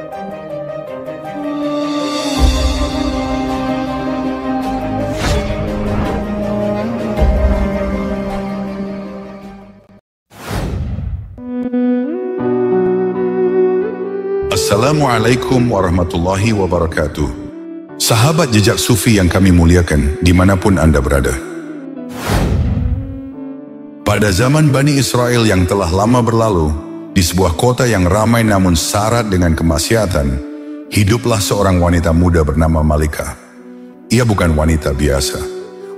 Assalamualaikum warahmatullahi wabarakatuh. Sahabat jejak sufi yang kami muliakan dimanapun Anda berada. Pada zaman Bani Israel yang telah lama berlalu, di sebuah kota yang ramai namun syarat dengan kemaksiatan, hiduplah seorang wanita muda bernama Malika. Ia bukan wanita biasa.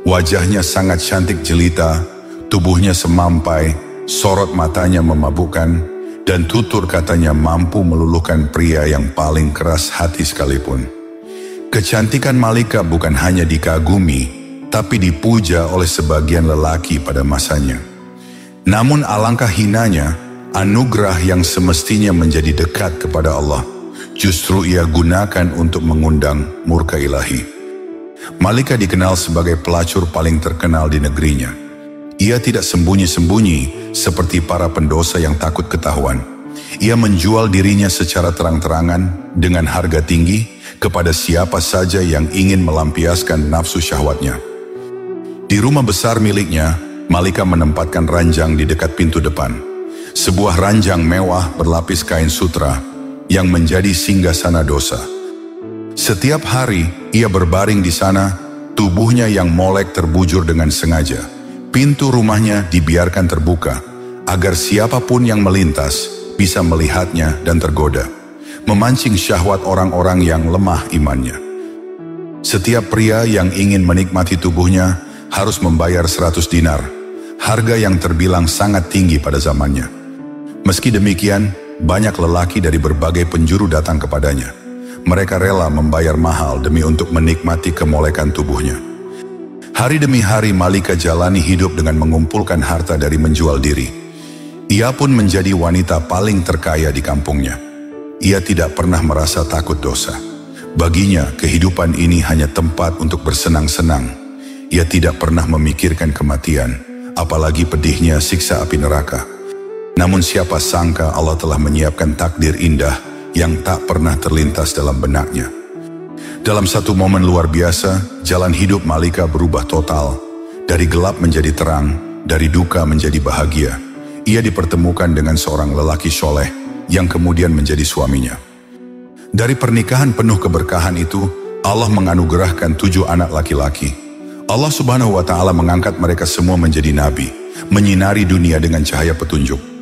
Wajahnya sangat cantik jelita, tubuhnya semampai, sorot matanya memabukkan, dan tutur katanya mampu meluluhkan pria yang paling keras hati sekalipun. Kecantikan Malika bukan hanya dikagumi, tapi dipuja oleh sebagian lelaki pada masanya. Namun alangkah hinanya, anugerah yang semestinya menjadi dekat kepada Allah, justru ia gunakan untuk mengundang murka ilahi. Malika dikenal sebagai pelacur paling terkenal di negerinya. Ia tidak sembunyi-sembunyi seperti para pendosa yang takut ketahuan. Ia menjual dirinya secara terang-terangan dengan harga tinggi kepada siapa saja yang ingin melampiaskan nafsu syahwatnya. Di rumah besar miliknya, Malika menempatkan ranjang di dekat pintu depan. Sebuah ranjang mewah berlapis kain sutra yang menjadi singgasana dosa. Setiap hari ia berbaring di sana, tubuhnya yang molek terbujur dengan sengaja. Pintu rumahnya dibiarkan terbuka, agar siapapun yang melintas bisa melihatnya dan tergoda, memancing syahwat orang-orang yang lemah imannya. Setiap pria yang ingin menikmati tubuhnya harus membayar 100 dinar, harga yang terbilang sangat tinggi pada zamannya. Meski demikian, banyak lelaki dari berbagai penjuru datang kepadanya. Mereka rela membayar mahal demi untuk menikmati kemolekan tubuhnya. Hari demi hari Malika jalani hidup dengan mengumpulkan harta dari menjual diri. Ia pun menjadi wanita paling terkaya di kampungnya. Ia tidak pernah merasa takut dosa. Baginya, kehidupan ini hanya tempat untuk bersenang-senang. Ia tidak pernah memikirkan kematian, apalagi pedihnya siksa api neraka. Namun siapa sangka Allah telah menyiapkan takdir indah yang tak pernah terlintas dalam benaknya. Dalam satu momen luar biasa, jalan hidup Malika berubah total. Dari gelap menjadi terang, dari duka menjadi bahagia. Ia dipertemukan dengan seorang lelaki soleh yang kemudian menjadi suaminya. Dari pernikahan penuh keberkahan itu, Allah menganugerahkan 7 anak laki-laki. Allah Subhanahu wa Ta'ala mengangkat mereka semua menjadi nabi, menyinari dunia dengan cahaya petunjuk.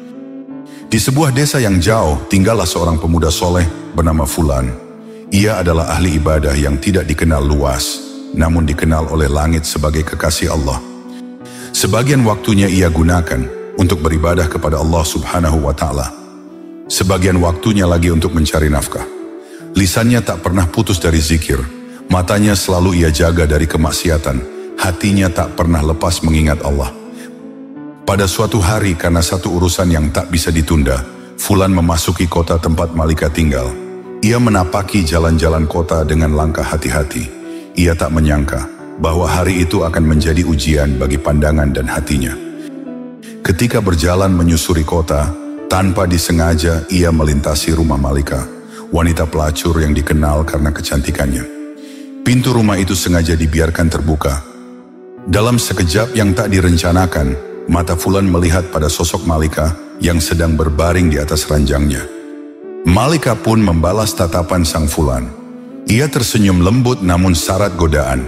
Di sebuah desa yang jauh, tinggallah seorang pemuda soleh bernama Fulan. Ia adalah ahli ibadah yang tidak dikenal luas, namun dikenal oleh langit sebagai kekasih Allah. Sebagian waktunya ia gunakan untuk beribadah kepada Allah Subhanahu wa Ta'ala. Sebagian waktunya lagi untuk mencari nafkah. Lisannya tak pernah putus dari zikir, matanya selalu ia jaga dari kemaksiatan, hatinya tak pernah lepas mengingat Allah. Pada suatu hari karena satu urusan yang tak bisa ditunda, Fulan memasuki kota tempat Malika tinggal. Ia menapaki jalan-jalan kota dengan langkah hati-hati. Ia tak menyangka bahwa hari itu akan menjadi ujian bagi pandangan dan hatinya. Ketika berjalan menyusuri kota, tanpa disengaja ia melintasi rumah Malika, wanita pelacur yang dikenal karena kecantikannya. Pintu rumah itu sengaja dibiarkan terbuka. Dalam sekejap yang tak direncanakan, mata Fulan melihat pada sosok Malika yang sedang berbaring di atas ranjangnya. Malika pun membalas tatapan sang Fulan. Ia tersenyum lembut namun syarat godaan.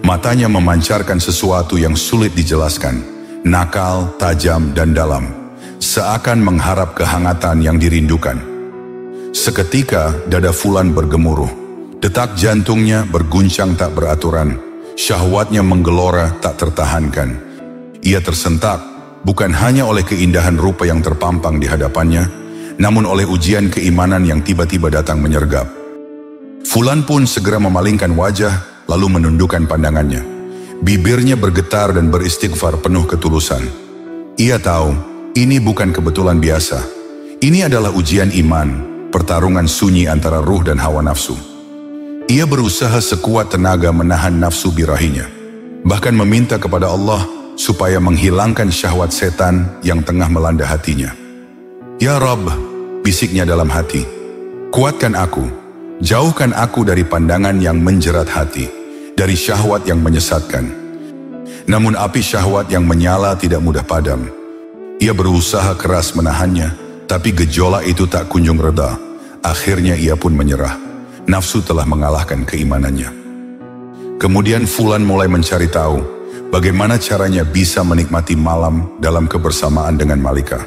Matanya memancarkan sesuatu yang sulit dijelaskan, nakal, tajam, dan dalam, seakan mengharap kehangatan yang dirindukan. Seketika dada Fulan bergemuruh, detak jantungnya berguncang tak beraturan, syahwatnya menggelora tak tertahankan. Ia tersentak, bukan hanya oleh keindahan rupa yang terpampang di hadapannya, namun oleh ujian keimanan yang tiba-tiba datang menyergap. Fulan pun segera memalingkan wajah, lalu menundukkan pandangannya. Bibirnya bergetar dan beristighfar penuh ketulusan. Ia tahu, ini bukan kebetulan biasa. Ini adalah ujian iman, pertarungan sunyi antara ruh dan hawa nafsu. Ia berusaha sekuat tenaga menahan nafsu birahinya, bahkan meminta kepada Allah supaya menghilangkan syahwat setan yang tengah melanda hatinya. Ya Rabb, bisiknya dalam hati, Kuatkan aku, jauhkan aku dari pandangan yang menjerat hati, dari syahwat yang menyesatkan. Namun api syahwat yang menyala tidak mudah padam. Ia berusaha keras menahannya, tapi gejolak itu tak kunjung reda. Akhirnya ia pun menyerah. Nafsu telah mengalahkan keimanannya. Kemudian Fulan mulai mencari tahu bagaimana caranya bisa menikmati malam dalam kebersamaan dengan Malika.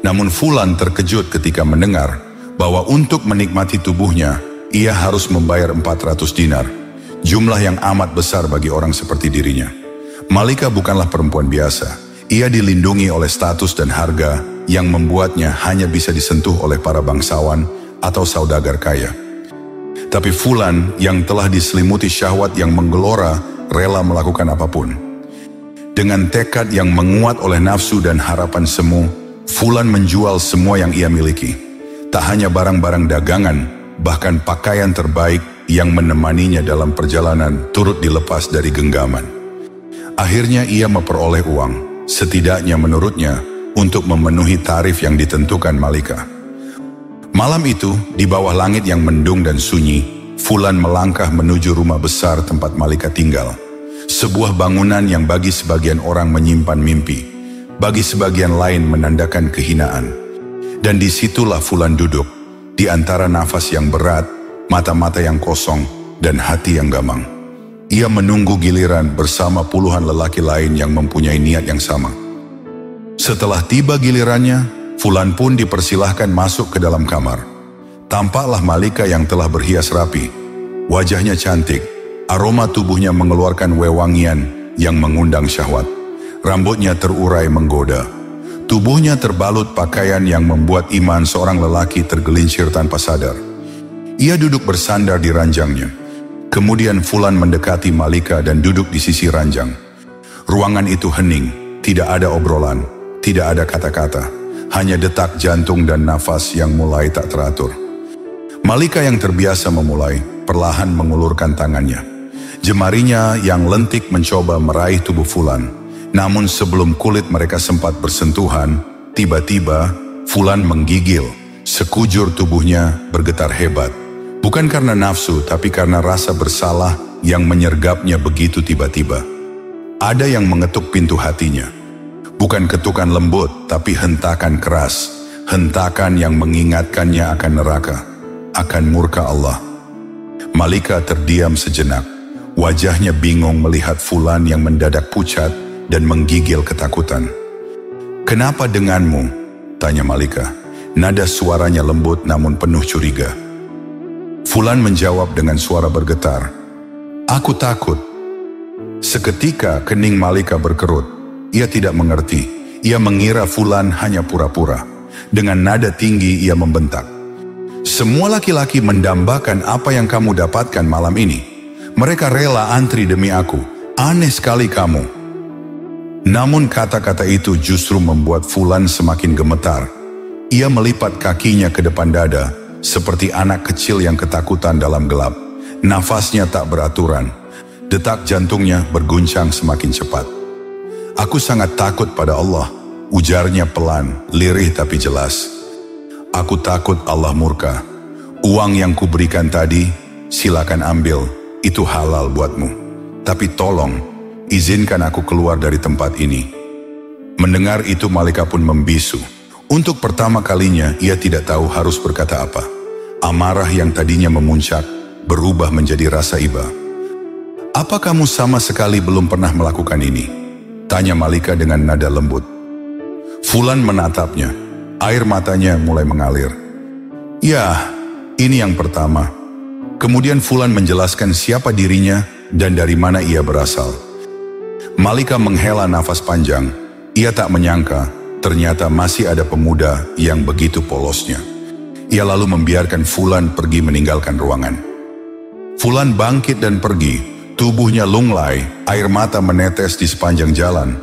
Namun Fulan terkejut ketika mendengar bahwa untuk menikmati tubuhnya, ia harus membayar 400 dinar, jumlah yang amat besar bagi orang seperti dirinya. Malika bukanlah perempuan biasa. Ia dilindungi oleh status dan harga yang membuatnya hanya bisa disentuh oleh para bangsawan atau saudagar kaya. Tapi Fulan yang telah diselimuti syahwat yang menggelora rela melakukan apapun. Dengan tekad yang menguat oleh nafsu dan harapan semu, Fulan menjual semua yang ia miliki. Tak hanya barang-barang dagangan, bahkan pakaian terbaik yang menemaninya dalam perjalanan turut dilepas dari genggaman. Akhirnya ia memperoleh uang, setidaknya menurutnya, untuk memenuhi tarif yang ditentukan Malika. Malam itu, di bawah langit yang mendung dan sunyi, Fulan melangkah menuju rumah besar tempat Malika tinggal. Sebuah bangunan yang bagi sebagian orang menyimpan mimpi, bagi sebagian lain menandakan kehinaan. Dan disitulah Fulan duduk, di antara nafas yang berat, mata-mata yang kosong, dan hati yang gamang. Ia menunggu giliran bersama puluhan lelaki lain yang mempunyai niat yang sama. Setelah tiba gilirannya, Fulan pun dipersilahkan masuk ke dalam kamar. Tampaklah Malika yang telah berhias rapi. Wajahnya cantik, aroma tubuhnya mengeluarkan wewangian yang mengundang syahwat. Rambutnya terurai menggoda. Tubuhnya terbalut pakaian yang membuat iman seorang lelaki tergelincir tanpa sadar. Ia duduk bersandar di ranjangnya. Kemudian Fulan mendekati Malika dan duduk di sisi ranjang. Ruangan itu hening, tidak ada obrolan, tidak ada kata-kata. Hanya detak jantung dan nafas yang mulai tak teratur. Malika yang terbiasa memulai, perlahan mengulurkan tangannya. Jemarinya yang lentik mencoba meraih tubuh Fulan. Namun sebelum kulit mereka sempat bersentuhan, tiba-tiba Fulan menggigil. Sekujur tubuhnya bergetar hebat. Bukan karena nafsu, tapi karena rasa bersalah yang menyergapnya begitu tiba-tiba. Ada yang mengetuk pintu hatinya. Bukan ketukan lembut, tapi hentakan keras. Hentakan yang mengingatkannya akan neraka, akan murka Allah. Malika terdiam sejenak. Wajahnya bingung melihat Fulan yang mendadak pucat dan menggigil ketakutan. "Kenapa denganmu?" tanya Malika. Nada suaranya lembut namun penuh curiga. Fulan menjawab dengan suara bergetar, "Aku takut." Seketika kening Malika berkerut. Ia tidak mengerti. Ia mengira Fulan hanya pura-pura. Dengan nada tinggi ia membentak, "Semua laki-laki mendambakan apa yang kamu dapatkan malam ini. Mereka rela antri demi aku. Aneh sekali kamu." Namun kata-kata itu justru membuat Fulan semakin gemetar. Ia melipat kakinya ke depan dada, seperti anak kecil yang ketakutan dalam gelap. Nafasnya tak beraturan. Detak jantungnya berguncang semakin cepat. "Aku sangat takut pada Allah," ujarnya pelan, lirih tapi jelas. "Aku takut Allah murka. Uang yang kuberikan tadi, silakan ambil, itu halal buatmu. Tapi tolong, izinkan aku keluar dari tempat ini." Mendengar itu Malika pun membisu. Untuk pertama kalinya ia tidak tahu harus berkata apa. Amarah yang tadinya memuncak, berubah menjadi rasa iba. "Apa kamu sama sekali belum pernah melakukan ini?" tanya Malika dengan nada lembut. Fulan menatapnya, air matanya mulai mengalir. "Ya, ini yang pertama." Kemudian Fulan menjelaskan siapa dirinya dan dari mana ia berasal. Malika menghela nafas panjang. Ia tak menyangka, ternyata masih ada pemuda yang begitu polosnya. Ia lalu membiarkan Fulan pergi meninggalkan ruangan. Fulan bangkit dan pergi. Tubuhnya lunglai, air mata menetes di sepanjang jalan.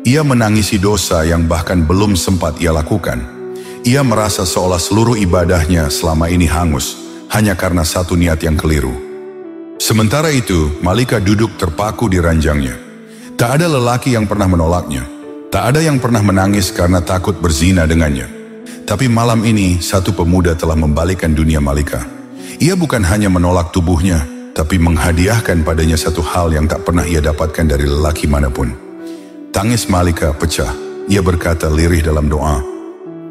Ia menangisi dosa yang bahkan belum sempat ia lakukan. Ia merasa seolah seluruh ibadahnya selama ini hangus, hanya karena satu niat yang keliru. Sementara itu, Malika duduk terpaku di ranjangnya. Tak ada lelaki yang pernah menolaknya. Tak ada yang pernah menangis karena takut berzina dengannya. Tapi malam ini satu pemuda telah membalikkan dunia Malika. Ia bukan hanya menolak tubuhnya, tapi menghadiahkan padanya satu hal yang tak pernah ia dapatkan dari lelaki manapun. Tangis Malika pecah. Ia berkata lirih dalam doa,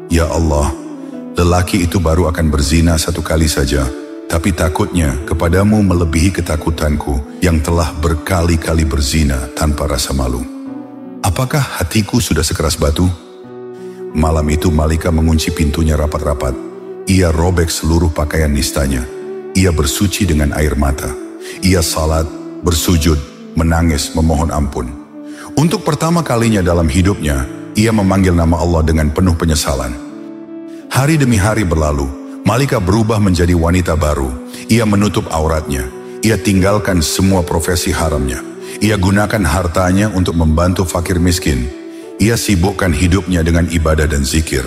"Ya Allah, lelaki itu baru akan berzina satu kali saja, tapi takutnya kepadamu melebihi ketakutanku yang telah berkali-kali berzina tanpa rasa malu. Apakah hatiku sudah sekeras batu?" Malam itu Malika mengunci pintunya rapat-rapat. Ia robek seluruh pakaian nistanya. Ia bersuci dengan air mata. Ia salat, bersujud, menangis, memohon ampun. Untuk pertama kalinya dalam hidupnya, ia memanggil nama Allah dengan penuh penyesalan. Hari demi hari berlalu, Malika berubah menjadi wanita baru. Ia menutup auratnya. Ia tinggalkan semua profesi haramnya. Ia gunakan hartanya untuk membantu fakir miskin. Ia sibukkan hidupnya dengan ibadah dan zikir.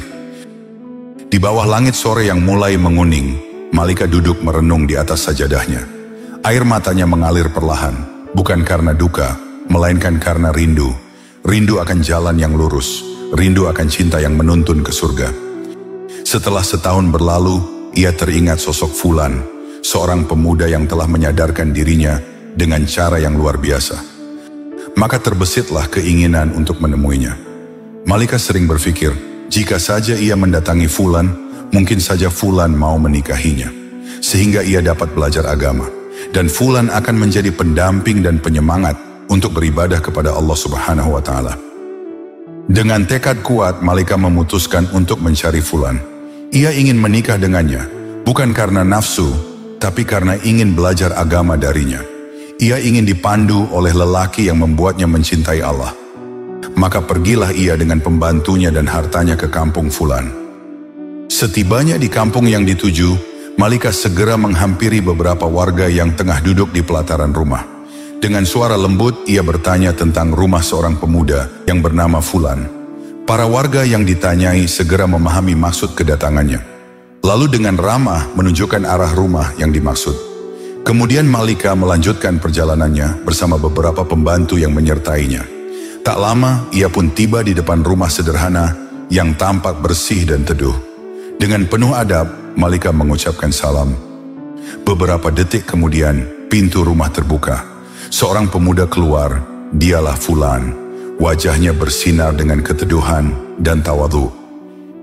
Di bawah langit sore yang mulai menguning, Malika duduk merenung di atas sajadahnya. Air matanya mengalir perlahan, bukan karena duka, melainkan karena rindu. Rindu akan jalan yang lurus, rindu akan cinta yang menuntun ke surga. Setelah setahun berlalu, ia teringat sosok Fulan, seorang pemuda yang telah menyadarkan dirinya dengan cara yang luar biasa. Maka terbesitlah keinginan untuk menemuinya. Malika sering berpikir, jika saja ia mendatangi Fulan, mungkin saja Fulan mau menikahinya, sehingga ia dapat belajar agama, dan Fulan akan menjadi pendamping dan penyemangat untuk beribadah kepada Allah Subhanahu wa Ta'ala. Dengan tekad kuat, Malika memutuskan untuk mencari Fulan. Ia ingin menikah dengannya, bukan karena nafsu, tapi karena ingin belajar agama darinya. Ia ingin dipandu oleh lelaki yang membuatnya mencintai Allah. Maka pergilah ia dengan pembantunya dan hartanya ke kampung Fulan. Setibanya di kampung yang dituju, Malika segera menghampiri beberapa warga yang tengah duduk di pelataran rumah. Dengan suara lembut, ia bertanya tentang rumah seorang pemuda yang bernama Fulan. Para warga yang ditanyai segera memahami maksud kedatangannya. Lalu dengan ramah menunjukkan arah rumah yang dimaksud. Kemudian Malika melanjutkan perjalanannya bersama beberapa pembantu yang menyertainya. Tak lama, ia pun tiba di depan rumah sederhana yang tampak bersih dan teduh. Dengan penuh adab, Malika mengucapkan salam. Beberapa detik kemudian, pintu rumah terbuka. Seorang pemuda keluar, dialah Fulan. Wajahnya bersinar dengan keteduhan dan tawadhu.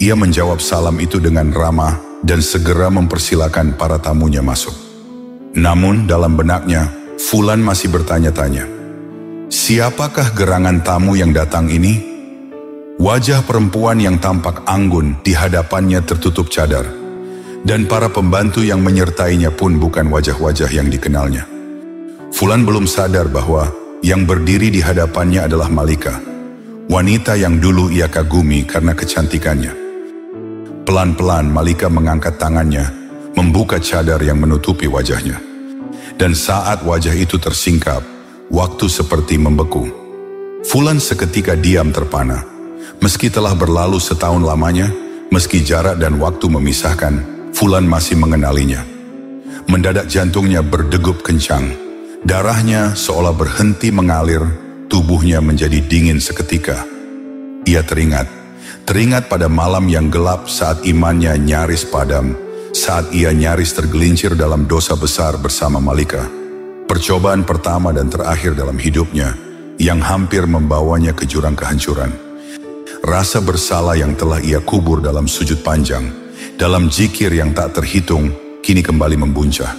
Ia menjawab salam itu dengan ramah dan segera mempersilakan para tamunya masuk. Namun dalam benaknya, Fulan masih bertanya-tanya, siapakah gerangan tamu yang datang ini? Wajah perempuan yang tampak anggun di hadapannya tertutup cadar, dan para pembantu yang menyertainya pun bukan wajah-wajah yang dikenalnya. Fulan belum sadar bahwa yang berdiri di hadapannya adalah Malika, wanita yang dulu ia kagumi karena kecantikannya. Pelan-pelan Malika mengangkat tangannya, membuka cadar yang menutupi wajahnya. Dan saat wajah itu tersingkap, waktu seperti membeku. Fulan seketika diam terpana. Meski telah berlalu setahun lamanya, meski jarak dan waktu memisahkan, Fulan masih mengenalinya. Mendadak jantungnya berdegup kencang. Darahnya seolah berhenti mengalir, tubuhnya menjadi dingin seketika. Ia teringat pada malam yang gelap saat imannya nyaris padam, saat ia nyaris tergelincir dalam dosa besar bersama Malika. Percobaan pertama dan terakhir dalam hidupnya yang hampir membawanya ke jurang kehancuran. Rasa bersalah yang telah ia kubur dalam sujud panjang, dalam zikir yang tak terhitung, kini kembali membuncah.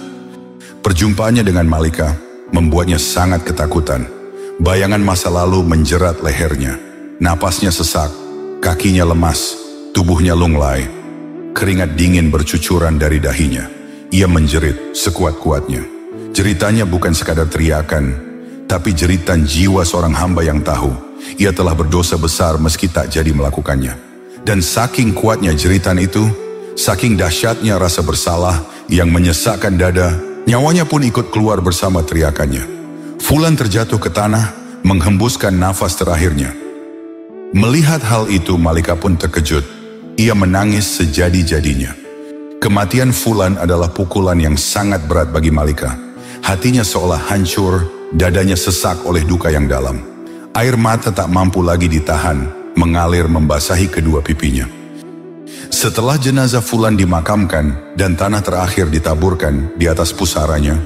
Perjumpaannya dengan Malika membuatnya sangat ketakutan. Bayangan masa lalu menjerat lehernya. Napasnya sesak, kakinya lemas, tubuhnya lunglai. Keringat dingin bercucuran dari dahinya. Ia menjerit sekuat-kuatnya. Jeritannya bukan sekadar teriakan, tapi jeritan jiwa seorang hamba yang tahu ia telah berdosa besar meski tak jadi melakukannya. Dan saking kuatnya jeritan itu, saking dahsyatnya rasa bersalah yang menyesakkan dada, nyawanya pun ikut keluar bersama teriakannya. Fulan terjatuh ke tanah, menghembuskan nafas terakhirnya. Melihat hal itu, Malika pun terkejut. Ia menangis sejadi-jadinya. Kematian Fulan adalah pukulan yang sangat berat bagi Malika. Hatinya seolah hancur, dadanya sesak oleh duka yang dalam. Air mata tak mampu lagi ditahan, mengalir membasahi kedua pipinya. Setelah jenazah Fulan dimakamkan dan tanah terakhir ditaburkan di atas pusaranya,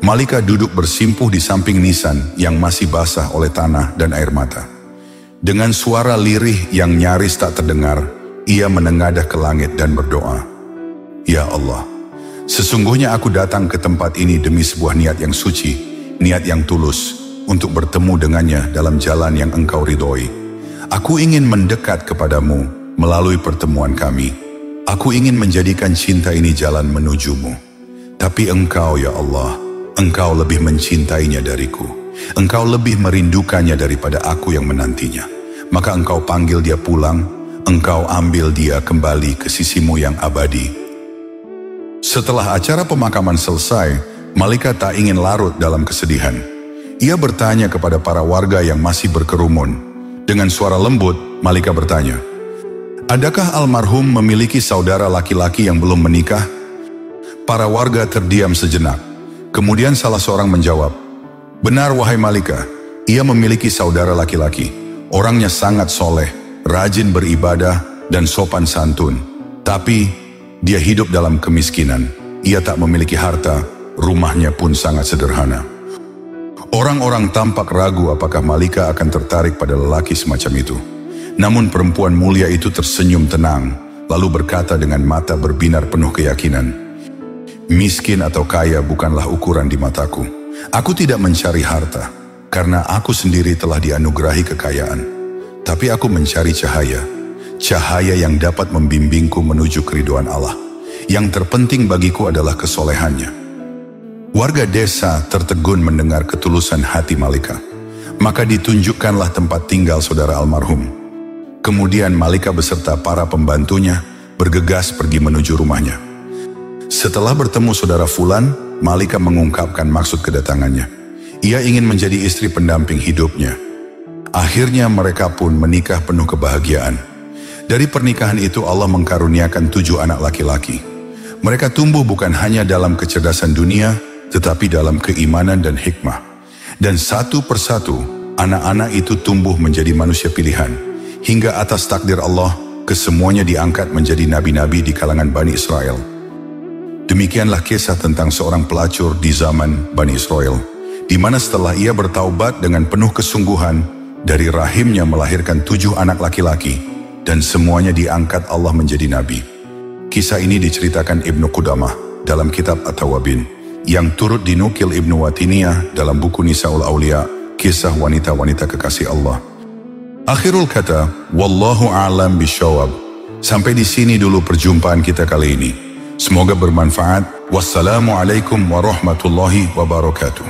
Malika duduk bersimpuh di samping nisan yang masih basah oleh tanah dan air mata. Dengan suara lirih yang nyaris tak terdengar, ia menengadah ke langit dan berdoa, "Ya Allah, sesungguhnya aku datang ke tempat ini demi sebuah niat yang suci, niat yang tulus, untuk bertemu dengannya dalam jalan yang Engkau ridhoi. Aku ingin mendekat kepadamu melalui pertemuan kami. Aku ingin menjadikan cinta ini jalan menujumu. Tapi Engkau, ya Allah, Engkau lebih mencintainya dariku. Engkau lebih merindukannya daripada aku yang menantinya. Maka Engkau panggil dia pulang, Engkau ambil dia kembali ke sisimu yang abadi." Setelah acara pemakaman selesai, Malika tak ingin larut dalam kesedihan. Ia bertanya kepada para warga yang masih berkerumun. Dengan suara lembut, Malika bertanya, "Adakah almarhum memiliki saudara laki-laki yang belum menikah?" Para warga terdiam sejenak. Kemudian salah seorang menjawab, "Benar wahai Malika, ia memiliki saudara laki-laki. Orangnya sangat soleh, rajin beribadah, dan sopan santun. Tapi dia hidup dalam kemiskinan. Ia tak memiliki harta, rumahnya pun sangat sederhana." Orang-orang tampak ragu apakah Malika akan tertarik pada lelaki semacam itu. Namun perempuan mulia itu tersenyum tenang, lalu berkata dengan mata berbinar penuh keyakinan, "Miskin atau kaya bukanlah ukuran di mataku. Aku tidak mencari harta, karena aku sendiri telah dianugerahi kekayaan. Tapi aku mencari cahaya, cahaya yang dapat membimbingku menuju keridhaan Allah. Yang terpenting bagiku adalah kesolehannya." Warga desa tertegun mendengar ketulusan hati Malika. Maka ditunjukkanlah tempat tinggal saudara almarhum. Kemudian Malika beserta para pembantunya bergegas pergi menuju rumahnya. Setelah bertemu saudara Fulan, Malika mengungkapkan maksud kedatangannya. Ia ingin menjadi istri pendamping hidupnya. Akhirnya mereka pun menikah penuh kebahagiaan. Dari pernikahan itu Allah mengkaruniakan 7 anak laki-laki. Mereka tumbuh bukan hanya dalam kecerdasan dunia, tetapi dalam keimanan dan hikmah. Dan satu persatu, anak-anak itu tumbuh menjadi manusia pilihan. Hingga atas takdir Allah, kesemuanya diangkat menjadi nabi-nabi di kalangan Bani Israel. Demikianlah kisah tentang seorang pelacur di zaman Bani Israel, di mana setelah ia bertaubat dengan penuh kesungguhan, dari rahimnya melahirkan 7 anak laki-laki, dan semuanya diangkat Allah menjadi nabi. Kisah ini diceritakan Ibnu Qudamah dalam kitab At-Tawabin, yang turut dinukil Ibnu Watiniyah dalam buku Nisaul Aulia, kisah wanita-wanita kekasih Allah. Akhirul kata, wallahu a'lam bisyawab. Sampai di sini dulu perjumpaan kita kali ini. Semoga bermanfaat. Wassalamualaikum warahmatullahi wabarakatuh.